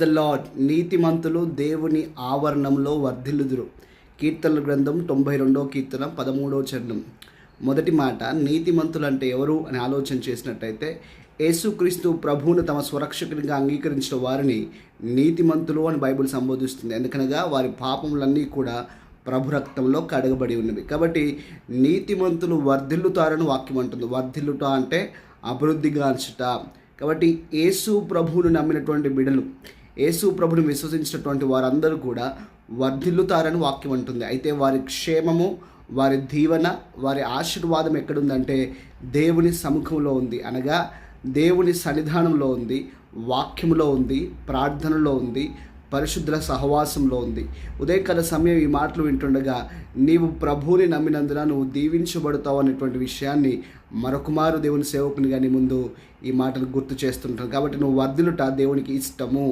The lord. నీతిమంతులు దేవుని ఆవరణంలో వర్ధిల్లుదురు. కీర్తనల గ్రంథం 92వ కీర్తన 13వ చరణం. మొదటి మాట, నీతిమంతులు అంటే ఎవరు అని ఆలోచన చేసినట్టయితే, యేసుక్రీస్తు ప్రభువును తమ స్వరక్షకునిగా అంగీకరించిన వారిని నీతిమంతులు అని బైబిల్ సంబోధిస్తుంది. ఎందుకనగా వారి పాపములన్నీ కూడా ప్రభు రక్తంలో కడగబడి ఉన్నవి. కాబట్టి నీతిమంతులు వర్ధిల్లుతారని వాక్యం అంటుంది. వర్ధిల్లుట అంటే అభివృద్ధిగాంచుట. కాబట్టి యేసు ప్రభువును నమ్మినటువంటి బిడ్డలు, యేసు ప్రభుని విశ్వసించినటువంటి వారందరూ కూడా వర్ధిల్లుతారని వాక్యం అంటుంది. అయితే వారి క్షేమము, వారి దీవెన, వారి ఆశీర్వాదం ఎక్కడుందంటే దేవుని సముఖంలో ఉంది. అనగా దేవుని సన్నిధానంలో ఉంది, వాక్యములో ఉంది, ప్రార్థనలో ఉంది, పరిశుద్ధుల సహవాసంలో ఉంది. ఉదయకాల సమయం ఈ మాటలు వింటుండగా నీవు ప్రభువుని నమ్మినందున నువ్వు దీవించబడతావు అనేటువంటి విషయాన్ని మరొకమారు దేవుని సేవకునిగా నీ ముందు ఈ మాటలు గుర్తు చేస్తుంటాను. కాబట్టి నువ్వు వర్ధిల్లుట దేవునికి ఇష్టము.